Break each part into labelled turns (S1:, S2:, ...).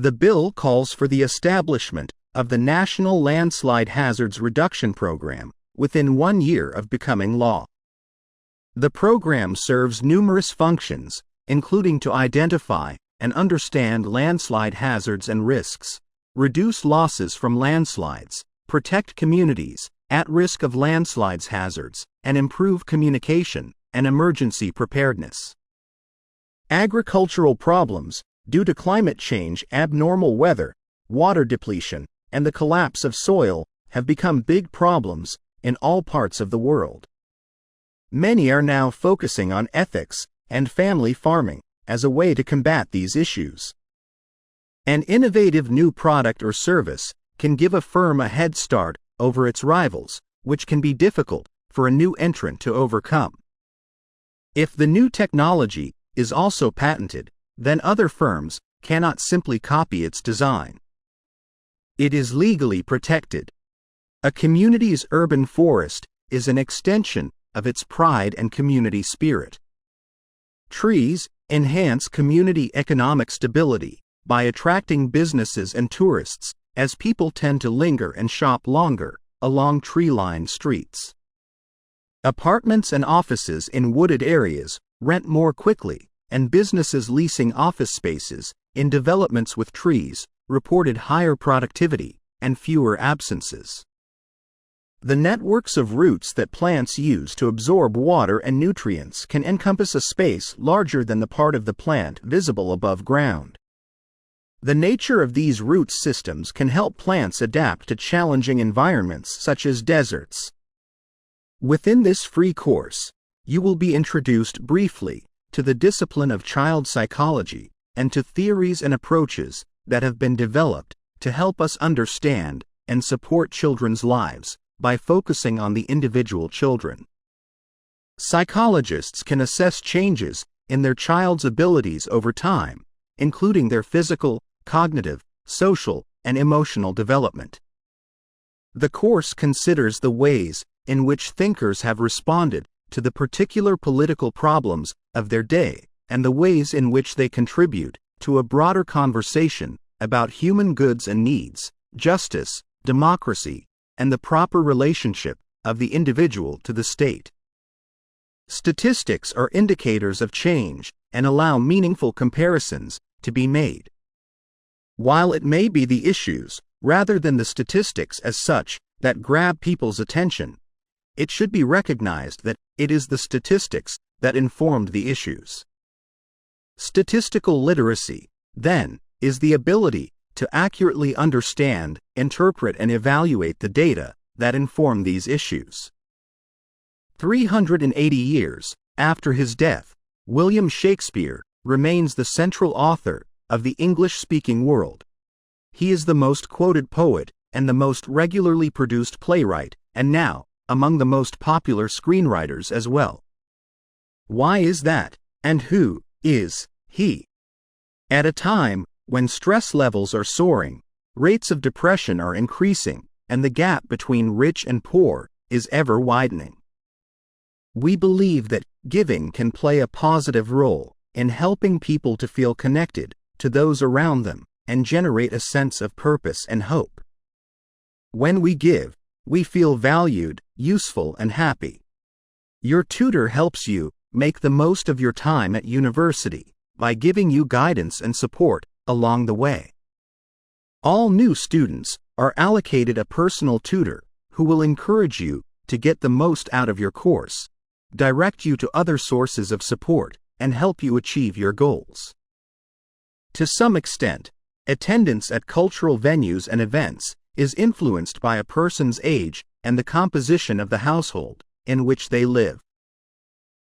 S1: The bill calls for the establishment of the National Landslide Hazards Reduction Program within 1 year of becoming law. The program serves numerous functions, including to identify and understand landslide hazards and risks, reduce losses from landslides, protect communities at risk of landslides hazards, and improve communication and emergency preparedness. Agricultural problems due to climate change, abnormal weather, water depletion, and the collapse of soil have become big problems in all parts of the world. Many are now focusing on ethics and family farming as a way to combat these issues. An innovative new product or service can give a firm a head start over its rivals, which can be difficult for a new entrant to overcome. If the new technology is also patented, then other firms cannot simply copy its design. It is legally protected. A community's urban forest is an extension of its pride and community spirit. Trees enhance community economic stability by attracting businesses and tourists, as people tend to linger and shop longer along tree-lined streets. Apartments and offices in wooded areas rent more quickly, and businesses leasing office spaces in developments with trees reported higher productivity and fewer absences. The networks of roots that plants use to absorb water and nutrients can encompass a space larger than the part of the plant visible above ground. The nature of these root systems can help plants adapt to challenging environments such as deserts. Within this free course, you will be introduced briefly to the discipline of child psychology and to theories and approaches that have been developed to help us understand and support children's lives by focusing on the individual children. Psychologists can assess changes in their child's abilities over time, including their physical, cognitive, social, and emotional development. The course considers the ways in which thinkers have responded to the particular political problems of their day and the ways in which they contribute to a broader conversation about human goods and needs, justice, democracy, and the proper relationship of the individual to the state. Statistics are indicators of change and allow meaningful comparisons to be made. While it may be the issues, rather than the statistics as such, that grab people's attention, it should be recognized that it is the statistics that informed the issues. Statistical literacy, then, is the ability to accurately understand, interpret, and evaluate the data that inform these issues. 380 years after his death, William Shakespeare remains the central author of the English-speaking world. He is the most quoted poet and the most regularly produced playwright, and now among the most popular screenwriters as well. Why is that, and who is he? At a time when stress levels are soaring, rates of depression are increasing, and the gap between rich and poor is ever widening, we believe that giving can play a positive role in helping people to feel connected to those around them and generate a sense of purpose and hope. When we give, we feel valued, useful, and happy. Your tutor helps you make the most of your time at university by giving you guidance and support along the way. All new students are allocated a personal tutor who will encourage you to get the most out of your course, direct you to other sources of support, and help you achieve your goals. To some extent, attendance at cultural venues and events is influenced by a person's age and the composition of the household in which they live.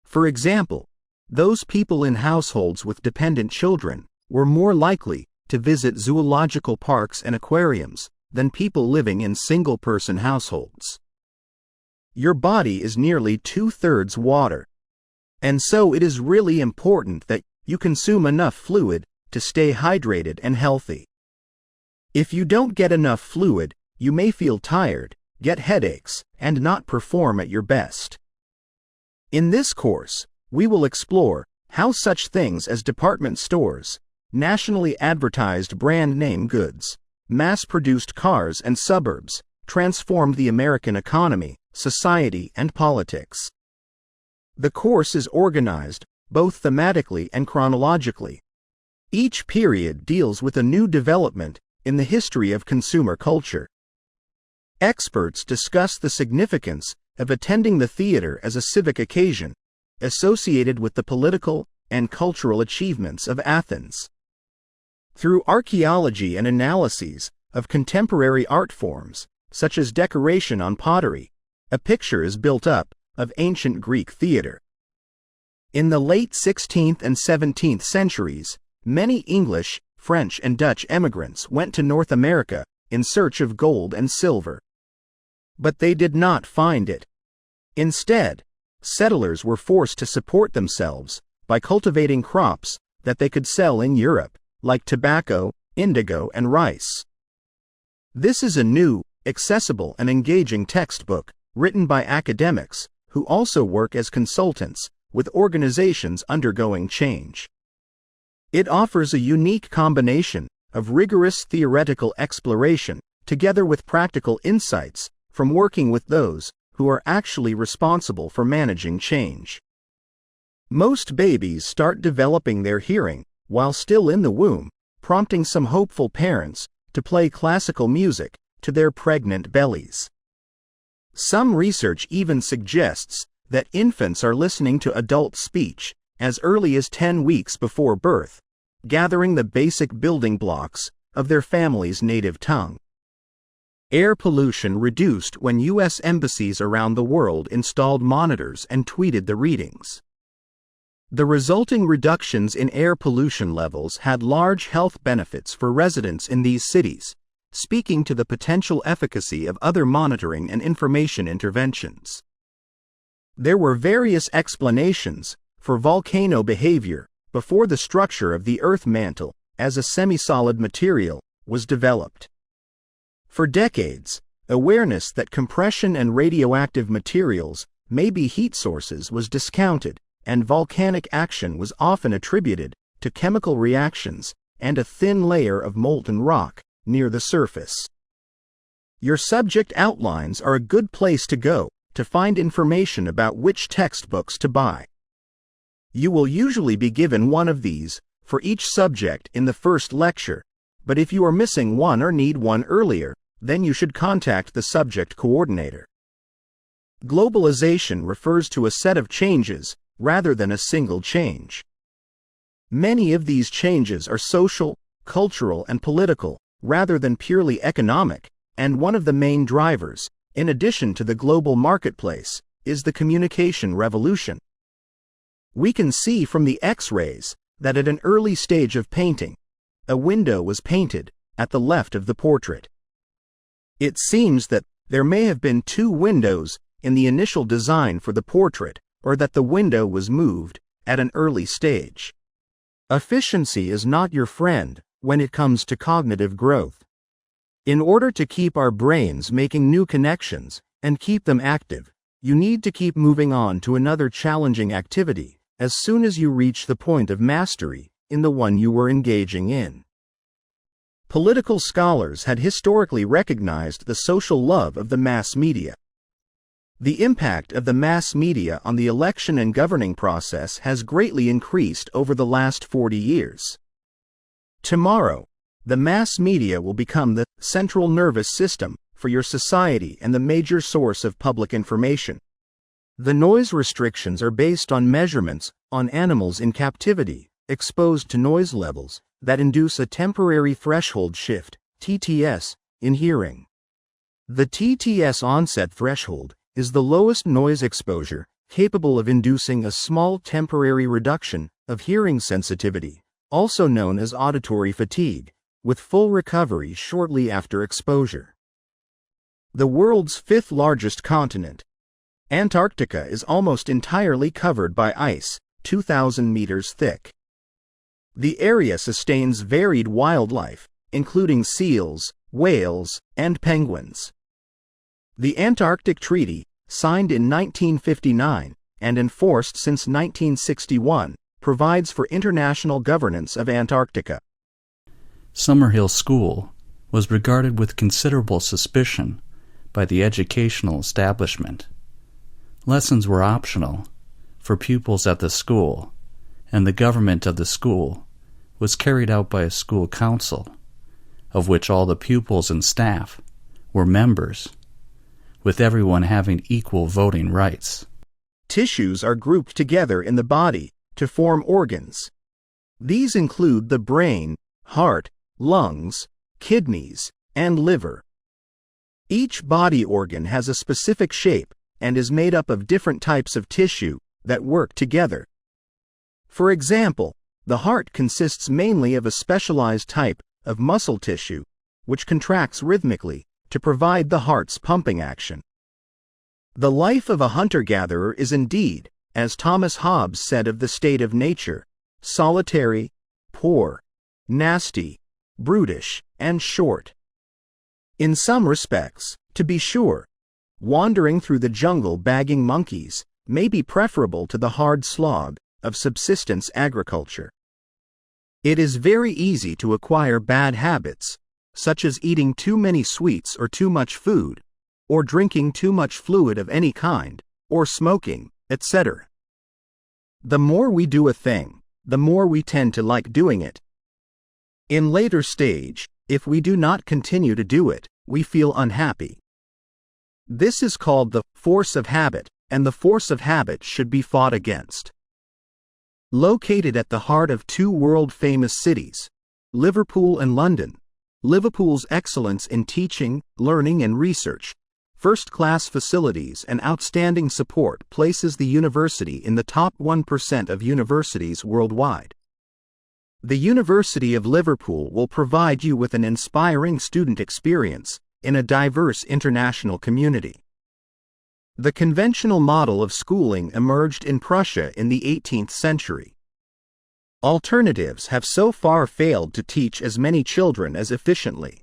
S1: For example, those people in households with dependent children were more likely to visit zoological parks and aquariums than people living in single-person households. Your body is nearly 2/3 water, and so it is really important that you consume enough fluid to stay hydrated and healthy. If you don't get enough fluid, you may feel tired, get headaches, and not perform at your best. In this course, we will explore how such things as department stores, nationally advertised brand name goods, mass-produced cars and suburbs, transformed the American economy, society, and politics. The course is organized, both thematically and chronologically. Each period deals with a new development in the history of consumer culture. Experts discuss the significance of attending the theater as a civic occasion, associated with the political and cultural achievements of Athens. Through archaeology and analyses of contemporary art forms, such as decoration on pottery, a picture is built up of ancient Greek theater. In the late 16th and 17th centuries, many English, French, and Dutch emigrants went to North America in search of gold and silver. But they did not find it. Instead, settlers were forced to support themselves by cultivating crops that they could sell in Europe, like tobacco, indigo, and rice. This is a new, accessible, and engaging textbook written by academics who also work as consultants with organizations undergoing change. It offers a unique combination of rigorous theoretical exploration together with practical insights from working with those who are actually responsible for managing change. Most babies start developing their hearing while still in the womb, prompting some hopeful parents to play classical music to their pregnant bellies. Some research even suggests that infants are listening to adult speech as early as 10 weeks before birth, gathering the basic building blocks of their family's native tongue. Air pollution reduced when U.S. embassies around the world installed monitors and tweeted the readings. The resulting reductions in air pollution levels had large health benefits for residents in these cities, speaking to the potential efficacy of other monitoring and information interventions. There were various explanations for volcano behavior before the structure of the Earth mantle as a semi-solid material was developed. For decades, awareness that compression and radioactive materials may be heat sources was discounted, and volcanic action was often attributed to chemical reactions and a thin layer of molten rock near the surface. Your subject outlines are a good place to go to find information about which textbooks to buy. You will usually be given one of these for each subject in the first lecture, but if you are missing one or need one earlier, then you should contact the subject coordinator. Globalization refers to a set of changes rather than a single change. Many of these changes are social, cultural, and political, rather than purely economic, and one of the main drivers, in addition to the global marketplace, is the communication revolution. We can see from the X-rays that at an early stage of painting, a window was painted at the left of the portrait. It seems that there may have been two windows in the initial design for the portrait, or that the window was moved at an early stage. Efficiency is not your friend when it comes to cognitive growth. In order to keep our brains making new connections and keep them active, you need to keep moving on to another challenging activity as soon as you reach the point of mastery in the one you were engaging in. Political scholars had historically recognized the social love of the mass media. The impact of the mass media on the election and governing process has greatly increased over the last 40 years. Tomorrow, the mass media will become the central nervous system for your society and the major source of public information. The noise restrictions are based on measurements on animals in captivity, exposed to noise levels that induce a temporary threshold shift, TTS, in hearing. The TTS onset threshold is the lowest noise exposure capable of inducing a small temporary reduction of hearing sensitivity, also known as auditory fatigue, with full recovery shortly after exposure. The world's fifth largest continent, Antarctica, is almost entirely covered by ice, 2,000 meters thick. The area sustains varied wildlife, including seals, whales, and penguins. The Antarctic Treaty, signed in 1959 and enforced since 1961, provides for international governance of Antarctica.
S2: Summerhill School was regarded with considerable suspicion by the educational establishment. Lessons were optional for pupils at the school, and the government of the school was carried out by a school council, of which all the pupils and staff were members, with everyone having equal voting rights.
S1: Tissues are grouped together in the body to form organs. These include the brain, heart, lungs, kidneys, and liver. Each body organ has a specific shape and is made up of different types of tissue that work together. For example, the heart consists mainly of a specialized type of muscle tissue, which contracts rhythmically to provide the heart's pumping action. The life of a hunter-gatherer is indeed, as Thomas Hobbes said of the state of nature, solitary, poor, nasty, brutish, and short. In some respects, to be sure, wandering through the jungle bagging monkeys may be preferable to the hard slog of subsistence agriculture. It is very easy to acquire bad habits, such as eating too many sweets or too much food, or drinking too much fluid of any kind, or smoking, etc. The more we do a thing, the more we tend to like doing it. In later stage, if we do not continue to do it, we feel unhappy. This is called the force of habit, and the force of habit should be fought against. Located at the heart of two world-famous cities, Liverpool and London, Liverpool's excellence in teaching, learning and research, first-class facilities and outstanding support places the university in the top 1% of universities worldwide. The University of Liverpool will provide you with an inspiring student experience in a diverse international community. The conventional model of schooling emerged in Prussia in the 18th century. Alternatives have so far failed to teach as many children as efficiently.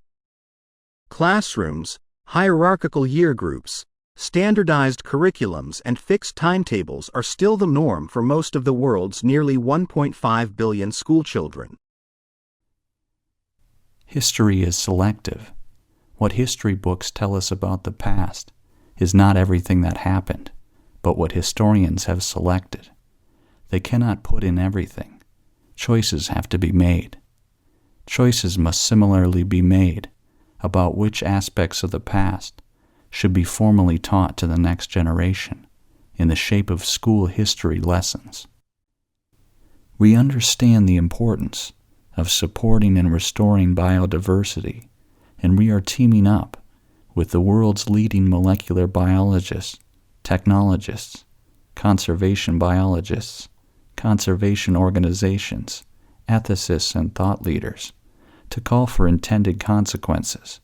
S1: Classrooms, hierarchical year groups, standardized curriculums and fixed timetables are still the norm for most of the world's nearly 1.5 billion schoolchildren.
S2: History is selective. What history books tell us about the past is not everything that happened, but what historians have selected. They cannot put in everything. Choices have to be made. Choices must similarly be made about which aspects of the past should be formally taught to the next generation in the shape of school history lessons. We understand the importance of supporting and restoring biodiversity, and we are teaming up with the world's leading molecular biologists, technologists, conservation biologists, conservation organizations, ethicists, and thought leaders to call for intended consequences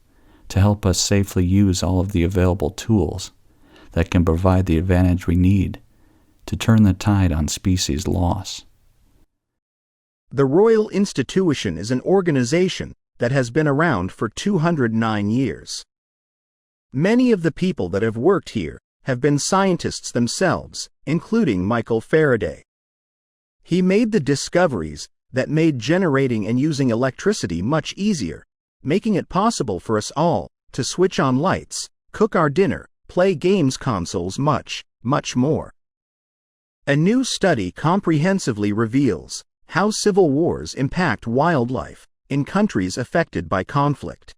S2: to help us safely use all of the available tools that can provide the advantage we need to turn the tide on species loss.
S1: The Royal Institution is an organization that has been around for 209 years. Many of the people that have worked here have been scientists themselves, including Michael Faraday. He made the discoveries that made generating and using electricity much easier, making it possible for us all to switch on lights, cook our dinner, play games consoles, much more. A new study comprehensively reveals how civil wars impact wildlife in countries affected by conflict.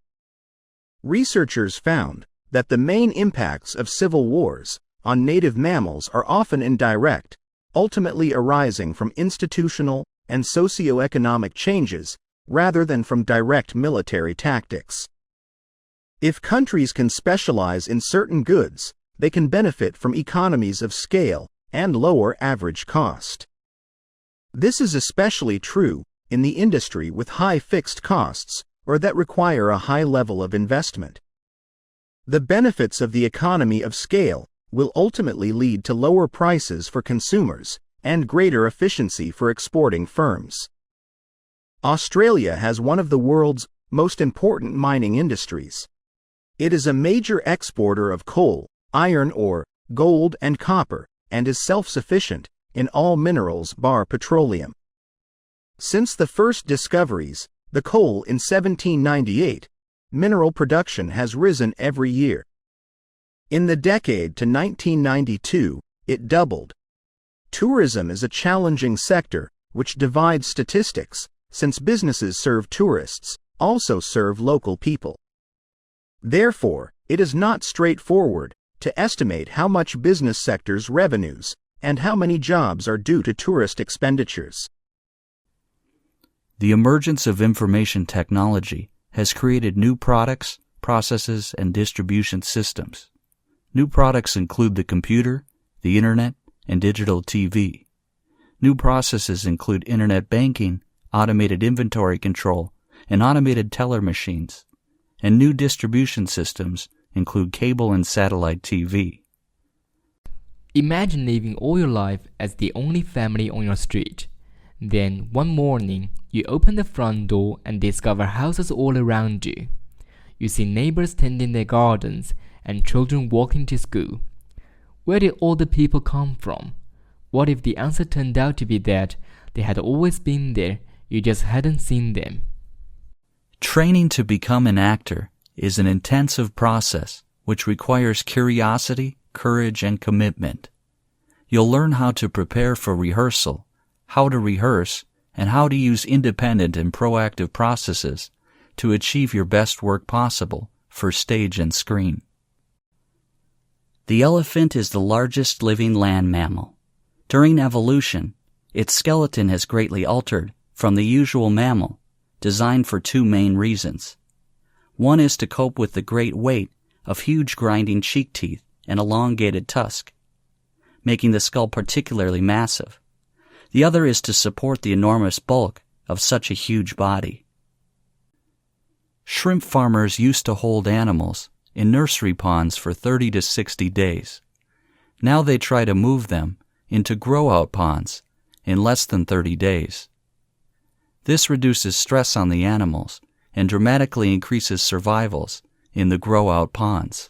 S1: Researchers found that the main impacts of civil wars on native mammals are often indirect, ultimately arising from institutional and socio-economic changes rather than from direct military tactics. If countries can specialize in certain goods, they can benefit from economies of scale and lower average cost. This is especially true in the industry with high fixed costs or that require a high level of investment. The benefits of the economy of scale will ultimately lead to lower prices for consumers and greater efficiency for exporting firms. Australia has one of the world's most important mining industries. It is a major exporter of coal, iron ore, gold, and copper, and is self-sufficient in all minerals bar petroleum. Since the first discoveries, the coal in 1798, mineral production has risen every year. In the decade to 1992, it doubled. Tourism is a challenging sector, which divides statistics, since businesses serve tourists, also serve local people. Therefore, it is not straightforward to estimate how much business sector's revenues and how many jobs are due to tourist expenditures.
S2: The emergence of information technology has created new products, processes, and distribution systems. New products include the computer, the internet, and digital TV. New processes include internet banking, automated inventory control, and automated teller machines. And new distribution systems include cable and satellite TV.
S3: Imagine living all your life as the only family on your street. Then, one morning, you open the front door and discover houses all around you. You see neighbors tending their gardens and children walking to school. Where did all the people come from? What if the answer turned out to be that they had always been there, you just hadn't seen them?
S2: Training to become an actor is an intensive process which requires curiosity, courage, and commitment. You'll learn how to prepare for rehearsal, how to rehearse, and how to use independent and proactive processes to achieve your best work possible for stage and screen. The elephant is the largest living land mammal. During evolution, its skeleton has greatly altered from the usual mammal, designed for two main reasons. One is to cope with the great weight of huge grinding cheek teeth and elongated tusk, making the skull particularly massive. The other is to support the enormous bulk of such a huge body. Shrimp farmers used to hold animals in nursery ponds for 30 to 60 days. Now they try to move them into grow-out ponds in less than 30 days. This reduces stress on the animals and dramatically increases survivals in the grow-out ponds.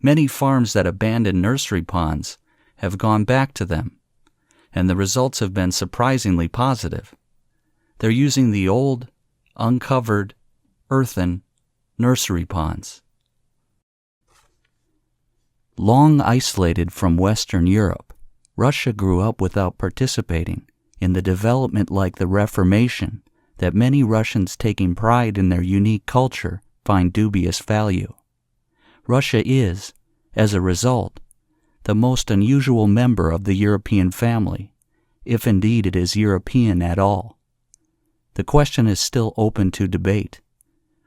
S2: Many farms that abandon nursery ponds have gone back to them, and the results have been surprisingly positive. They're using the old, uncovered, earthen nursery ponds. Long isolated from Western Europe, Russia grew up without participating in the development like the Reformation that many Russians taking pride in their unique culture find dubious value. Russia is, as a result, the most unusual member of the European family, if indeed it is European at all. The question is still open to debate,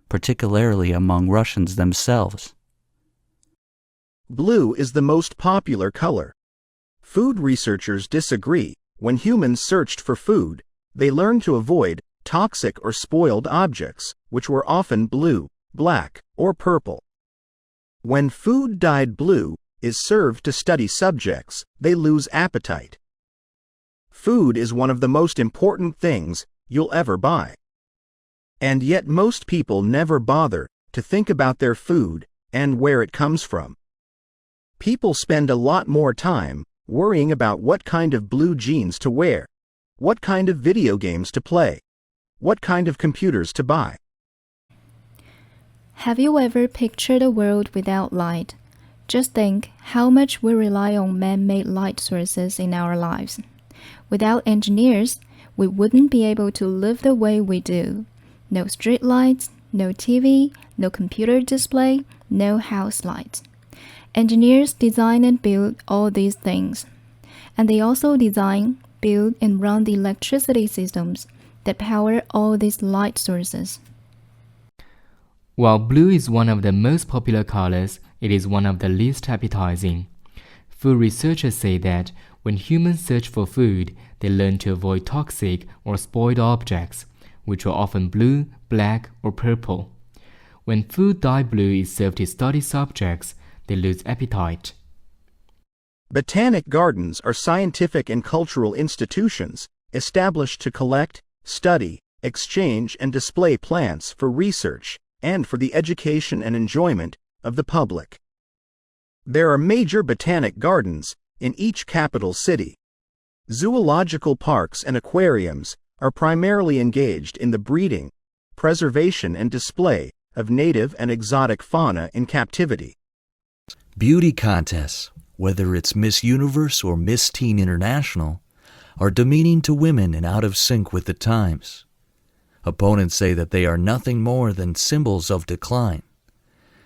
S2: particularly among Russians themselves.
S1: Blue is the most popular color. Food researchers disagree. When humans searched for food, they learned to avoid toxic or spoiled objects, which were often blue, black, or purple. When food dyed blue is served to study subjects, they lose appetite. Food is one of the most important things you'll ever buy. And yet most people never bother to think about their food and where it comes from. People spend a lot more time worrying about what kind of blue jeans to wear, what kind of video games to play, what kind of computers to buy.
S4: Have you ever pictured a world without light? Just think how much we rely on man-made light sources in our lives. Without engineers, we wouldn't be able to live the way we do. No street lights, no TV, no computer display, no house lights. Engineers design and build all these things. And they also design, build, and run the electricity systems that power all these light sources.
S3: While blue is one of the most popular colors, it is one of the least appetizing. Food researchers say that when humans search for food, they learn to avoid toxic or spoiled objects, which are often blue, black, or purple. When food dyed blue is served to study subjects, they lose appetite.
S1: Botanic gardens are scientific and cultural institutions established to collect, study, exchange, and display plants for research and for the education and enjoyment of the public. There are major botanic gardens in each capital city. Zoological parks and aquariums are primarily engaged in the breeding, preservation and display of native and exotic fauna in captivity.
S5: Beauty contests, whether it's Miss Universe or Miss Teen International, are demeaning to women and out of sync with the times. Opponents say that they are nothing more than symbols of decline.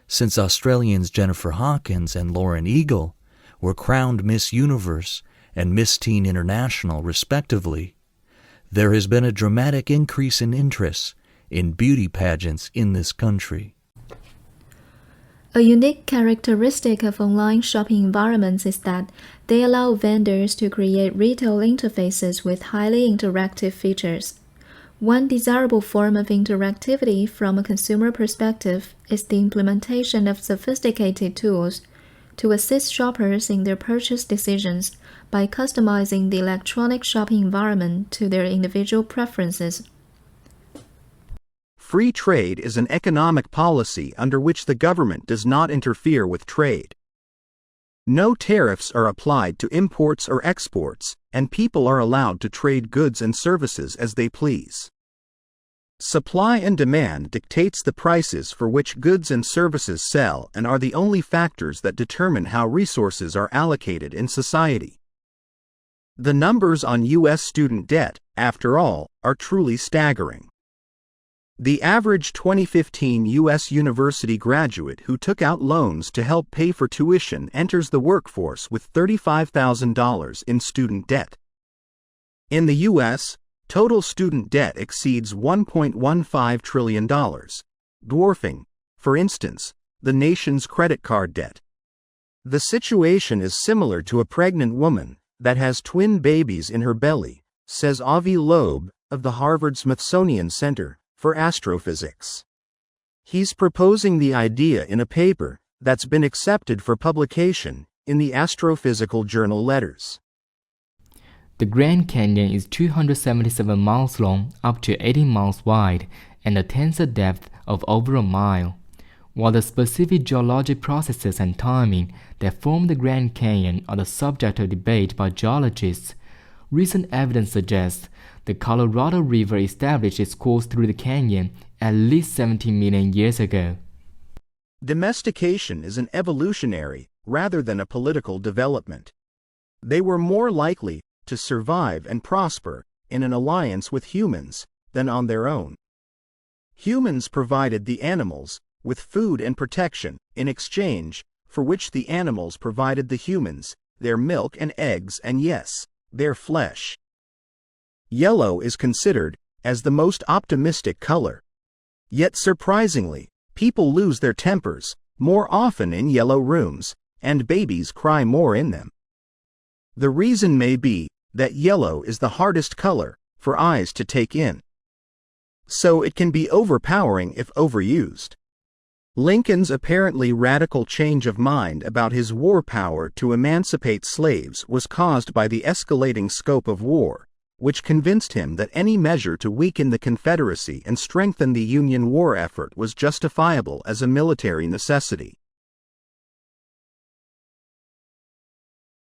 S5: Since Australians Jennifer Hawkins and Lauren Eagle were crowned Miss Universe and Miss Teen International respectively, there has been a dramatic increase in interest in beauty pageants in this country.
S4: A unique characteristic of online shopping environments is that they allow vendors to create retail interfaces with highly interactive features. One desirable form of interactivity from a consumer perspective is the implementation of sophisticated tools to assist shoppers in their purchase decisions by customizing the electronic shopping environment to their individual preferences.
S1: Free trade is an economic policy under which the government does not interfere with trade. No tariffs are applied to imports or exports, and people are allowed to trade goods and services as they please. Supply and demand dictates the prices for which goods and services sell and are the only factors that determine how resources are allocated in society. The numbers on U.S. student debt, after all, are truly staggering. The average 2015 U.S. university graduate who took out loans to help pay for tuition enters the workforce with $35,000 in student debt. In the U.S., total student debt exceeds $1.15 trillion, dwarfing, for instance, the nation's credit card debt. The situation is similar to a pregnant woman that has twin babies in her belly, says Avi Loeb of the Harvard-Smithsonian Center for Astrophysics. He's proposing the idea in a paper that's been accepted for publication in the Astrophysical Journal Letters.
S3: The Grand Canyon is 277 miles long, up to 18 miles wide, and attains a depth of over a mile. While the specific geologic processes and timing that form the Grand Canyon are the subject of debate by geologists, recent evidence suggests the Colorado River established its course through the canyon at least 17 million years ago.
S1: Domestication is an evolutionary rather than a political development. They were more likely to survive and prosper in an alliance with humans than on their own. Humans provided the animals with food and protection in exchange for which the animals provided the humans their milk and eggs and yes, their flesh. Yellow is considered as the most optimistic color. Yet surprisingly, people lose their tempers more often in yellow rooms, and babies cry more in them. The reason may be that yellow is the hardest color for eyes to take in. So it can be overpowering if overused. Lincoln's apparently radical change of mind about his war power to emancipate slaves was caused by the escalating scope of war, which convinced him that any measure to weaken the Confederacy and strengthen the Union war effort was justifiable as a military necessity.